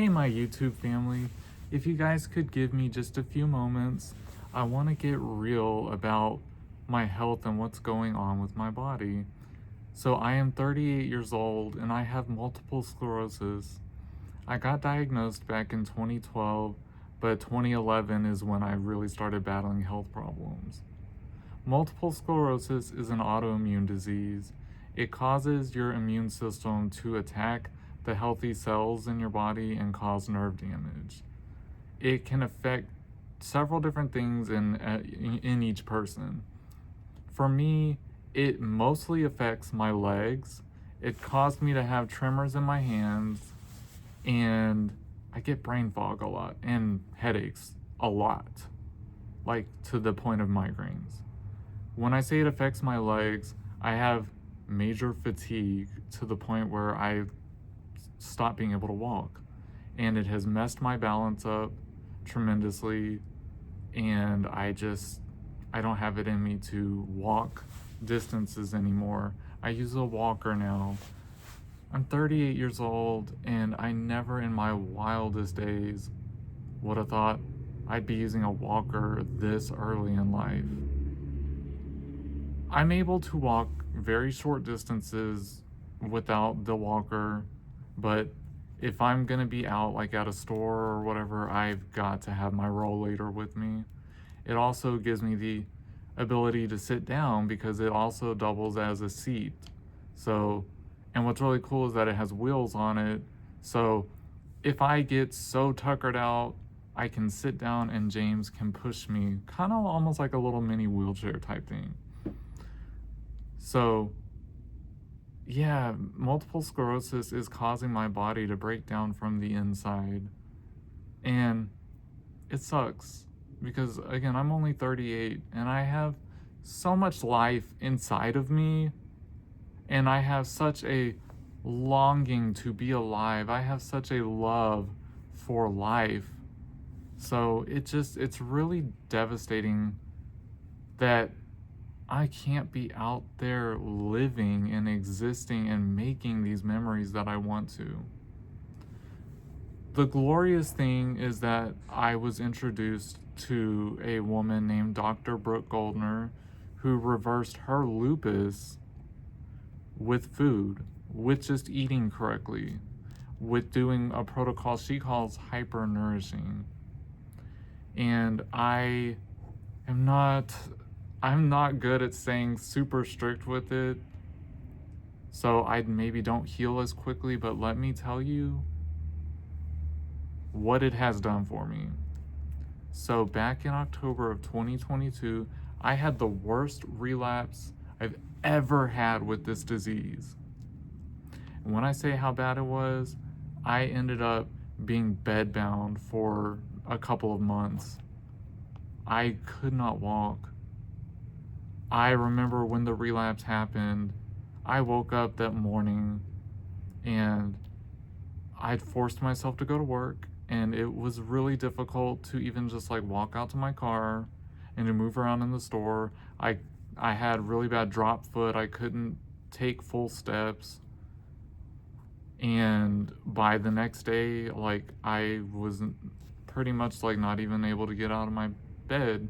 Hey, my YouTube family, if you guys could give me just a few moments, I want to get real about my health and what's going on with my body. So, I am 38 years old and I have multiple sclerosis. I got diagnosed back in 2012, but 2011 is when I really started battling health problems. Multiple sclerosis is an autoimmune disease. It causes your immune system to attack the healthy cells in your body and cause nerve damage. It can affect several different things in each person. For me, it mostly affects my legs. It caused me to have tremors in my hands, and I get brain fog a lot and headaches a lot, like to the point of migraines. When I say it affects my legs, I have major fatigue to the point where I stop being able to walk. And it has messed my balance up tremendously. And I don't have it in me to walk distances anymore. I use a walker now. I'm 38 years old, and I never in my wildest days would have thought I'd be using a walker this early in life. I'm able to walk very short distances without the walker, but if I'm gonna be out like at a store or whatever, I've got to have my rollator with me. It also gives me the ability to sit down because it also doubles as a seat. So, and what's really cool is that it has wheels on it. So if I get so tuckered out, I can sit down and James can push me, kind of almost like a little mini wheelchair type thing. So, yeah, multiple sclerosis is causing my body to break down from the inside. And it sucks because, again, I'm only 38 and I have so much life inside of me. And I have such a longing to be alive. I have such a love for life. So it's really devastating that I can't be out there living and existing and making these memories that I want to. The glorious thing is that I was introduced to a woman named Dr. Brooke Goldner who reversed her lupus with food, with just eating correctly, with doing a protocol she calls hyper nourishing. And I'm not good at staying super strict with it, so I maybe don't heal as quickly, but let me tell you what it has done for me. So back in October of 2022, I had the worst relapse I've ever had with this disease. And when I say how bad it was, I ended up being bedbound for a couple of months. I could not walk. I remember when the relapse happened, I woke up that morning and I'd forced myself to go to work, and it was really difficult to even just like walk out to my car and to move around in the store. I had really bad drop foot. I couldn't take full steps. And by the next day, like I was pretty much like not even able to get out of my bed.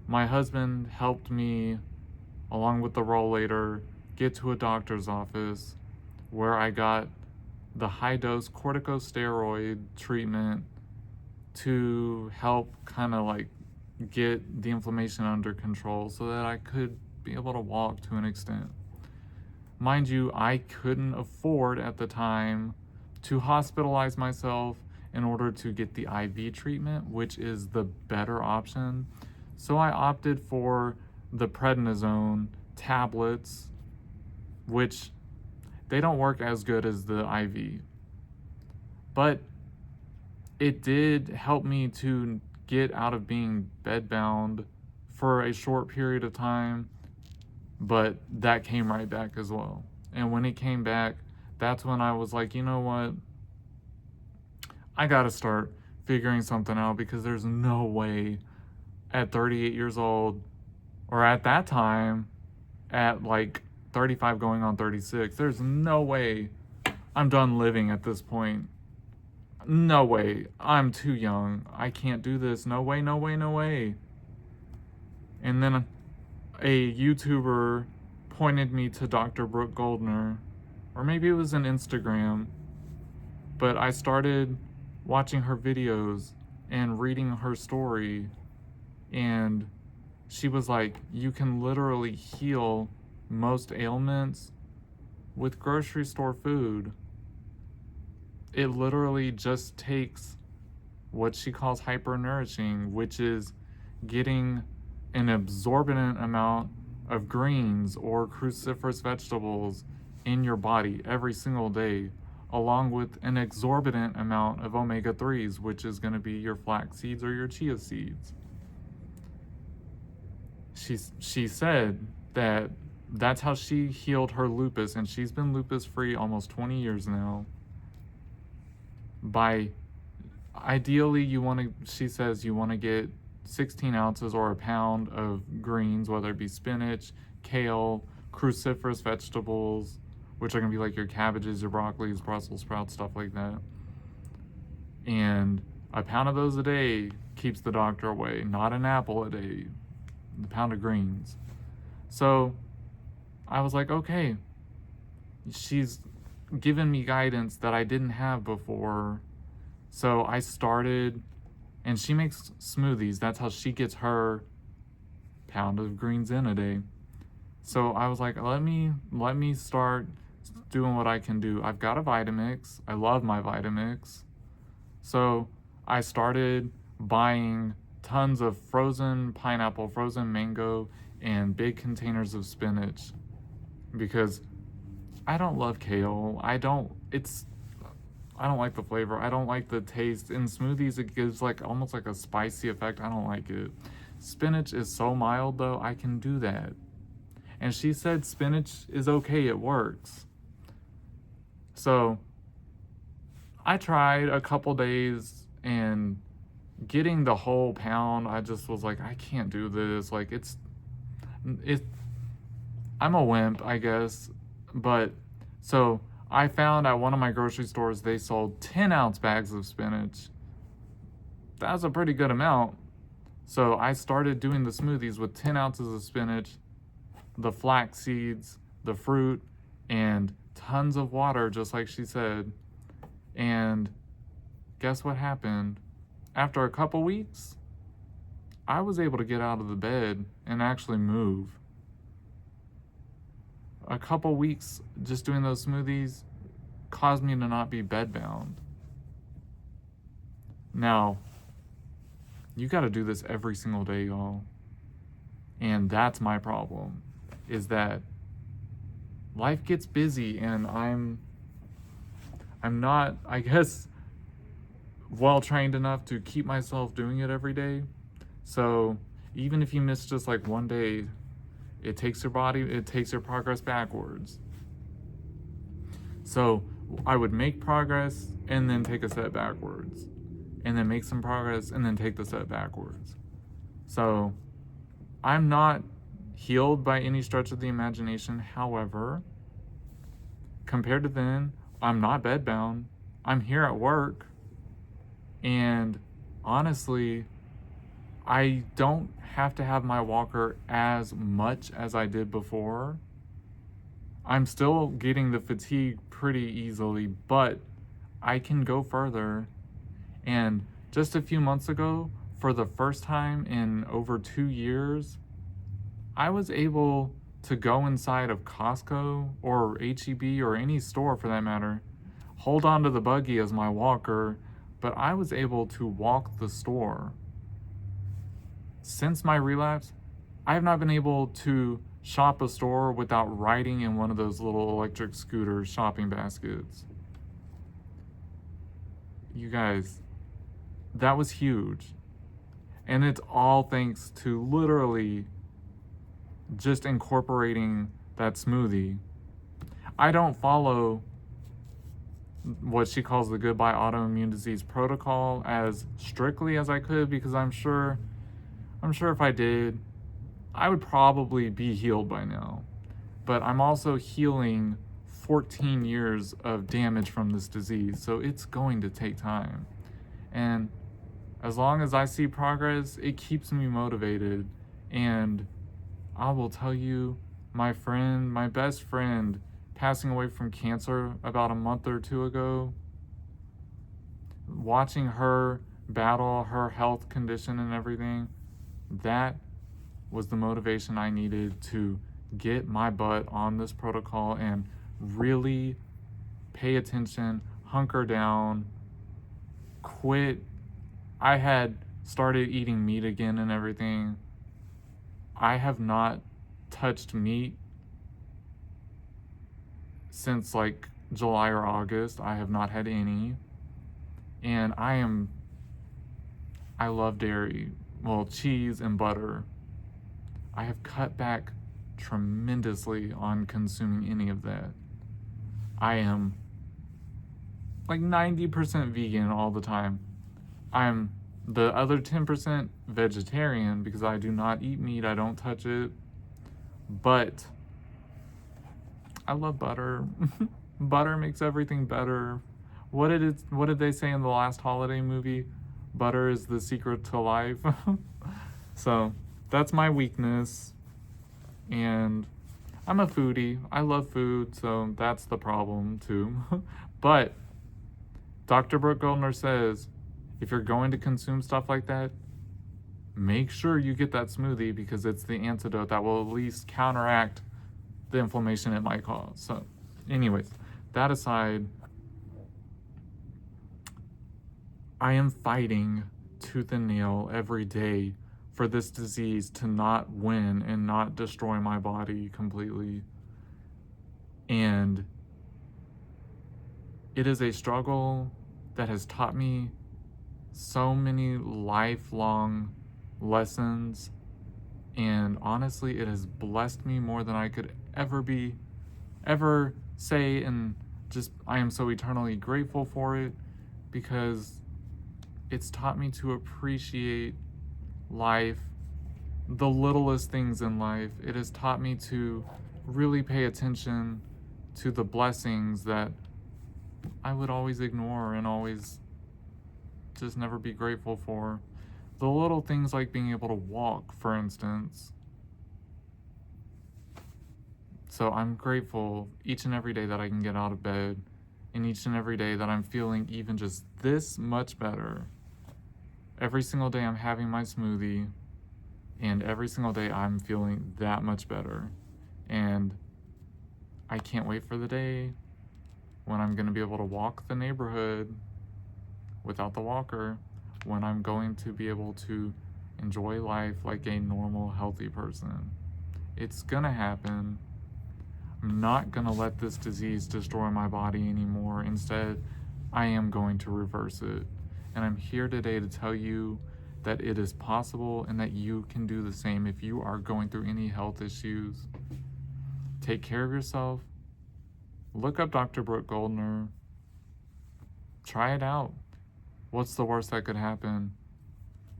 My husband helped me, along with the rollator, get to a doctor's office where I got the high-dose corticosteroid treatment to help kind of like get the inflammation under control so that I could be able to walk to an extent. Mind you, I couldn't afford at the time to hospitalize myself in order to get the IV treatment, which is the better option. So I opted for the prednisone tablets, which they don't work as good as the IV. But it did help me to get out of being bedbound for a short period of time, but that came right back as well. And when it came back, that's when I was like, you know what? I gotta start figuring something out because there's no way at 38 years old, or at that time, at like 35 going on 36, there's no way I'm done living at this point. no way, I'm too young. I can't do this. No way, no way, no way. And then a YouTuber pointed me to Dr. Brooke Goldner, or maybe it was an Instagram, but I started watching her videos and reading her story, and she was like, you can literally heal most ailments with grocery store food. It literally just takes what she calls hypernourishing, which is getting an exorbitant amount of greens or cruciferous vegetables in your body every single day, along with an exorbitant amount of omega-3s, which is going to be your flax seeds or your chia seeds. She said that that's how she healed her lupus, and she's been lupus free almost 20 years now. By ideally, she says you want to get 16 ounces or a pound of greens, whether it be spinach, kale, cruciferous vegetables, which are going to be like your cabbages, your broccolis, Brussels sprouts, stuff like that. And a pound of those a day keeps the doctor away, not an apple a day, the pound of greens. So I was like, okay, she's given me guidance that I didn't have before. So I started, and she makes smoothies. That's how she gets her pound of greens in a day. So I was like, let me start doing what I can do. I've got a Vitamix. I love my Vitamix. So I started buying tons of frozen pineapple, frozen mango, and big containers of spinach, because I don't love kale. I don't like the flavor. I don't like the taste. In smoothies, it gives like almost like a spicy effect. I don't like it. Spinach is so mild though, I can do that. And she said spinach is okay, it works. So I tried a couple days, and getting the whole pound, I just was like, I can't do this. Like I'm a wimp, I guess. But so I found at one of my grocery stores, they sold 10-ounce bags of spinach. That's a pretty good amount. So I started doing the smoothies with 10 ounces of spinach, the flax seeds, the fruit, and tons of water, just like she said. And guess what happened? After a couple weeks, I was able to get out of the bed and actually move. A couple weeks just doing those smoothies caused me to not be bedbound. Now, you got to do this every single day, y'all. And that's my problem, is that life gets busy, and I'm not, I guess, well trained enough to keep myself doing it every day. So even if you miss just like one day, it takes your progress backwards. So I would make progress and then take a step backwards, and then make some progress and then take the step backwards. So I'm not healed by any stretch of the imagination. However, compared to then, I'm not bedbound. I'm here at work. And honestly, I don't have to have my walker as much as I did before. I'm still getting the fatigue pretty easily, but I can go further. And just a few months ago, for the first time in over 2 years, I was able to go inside of Costco or HEB or any store for that matter, hold on to the buggy as my walker, but I was able to walk the store. Since my relapse, I have not been able to shop a store without riding in one of those little electric scooter shopping baskets. You guys, that was huge. And it's all thanks to literally just incorporating that smoothie. I don't follow what she calls the Goodbye Autoimmune Disease protocol as strictly as I could, because I'm sure if I did, I would probably be healed by now. But I'm also healing 14 years of damage from this disease. So it's going to take time. And as long as I see progress, it keeps me motivated. And I will tell you, my best friend, passing away from cancer about a month or two ago, watching her battle her health condition and everything, that was the motivation I needed to get my butt on this protocol and really pay attention, hunker down, quit. I had started eating meat again and everything. I have not touched meat since like July or August. I have not had any. And I love dairy, well, cheese and butter. I have cut back tremendously on consuming any of that. I am like 90% vegan all the time. I'm the other 10% vegetarian because I do not eat meat, I don't touch it. But I love butter. Butter makes everything better. What did they say in the last holiday movie? Butter is the secret to life. So that's my weakness. And I'm a foodie. I love food, so that's the problem too. But Dr. Brooke Goldner says, if you're going to consume stuff like that, make sure you get that smoothie because it's the antidote that will at least counteract the inflammation it might cause. So anyways, that aside, I am fighting tooth and nail every day for this disease to not win and not destroy my body completely. And it is a struggle that has taught me so many lifelong lessons. And honestly, it has blessed me more than I could ever say. And just, I am so eternally grateful for it because it's taught me to appreciate life, the littlest things in life. It has taught me to really pay attention to the blessings that I would always ignore and always just never be grateful for. The little things like being able to walk, for instance. So I'm grateful each and every day that I can get out of bed, and each and every day that I'm feeling even just this much better. Every single day I'm having my smoothie, and every single day I'm feeling that much better. And I can't wait for the day when I'm going to be able to walk the neighborhood without the walker, when I'm going to be able to enjoy life like a normal, healthy person. It's going to happen. I'm not going to let this disease destroy my body anymore. Instead, I am going to reverse it. And I'm here today to tell you that it is possible and that you can do the same if you are going through any health issues. Take care of yourself. Look up Dr. Brooke Goldner. Try it out. What's the worst that could happen?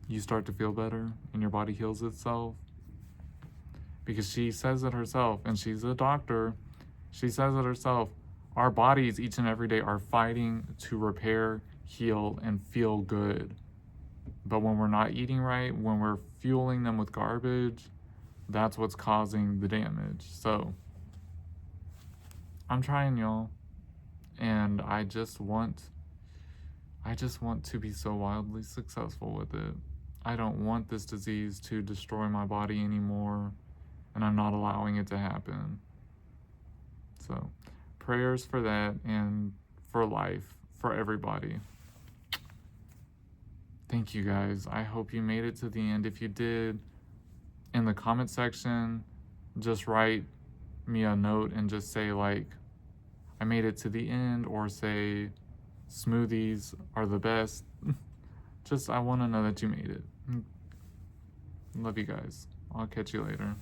You start to feel better and your body heals itself. Because she says it herself, and she's a doctor. She says it herself. Our bodies each and every day are fighting to repair, heal, and feel good. But when we're not eating right, when we're fueling them with garbage, that's what's causing the damage. So I'm trying, y'all. And I just want to be so wildly successful with it. I don't want this disease to destroy my body anymore, and I'm not allowing it to happen. So prayers for that and for life, for everybody. Thank you guys. I hope you made it to the end. If you did, in the comment section, just write me a note and just say like, I made it to the end, or say smoothies are the best. Just, I want to know that you made it. Love you guys. I'll catch you later.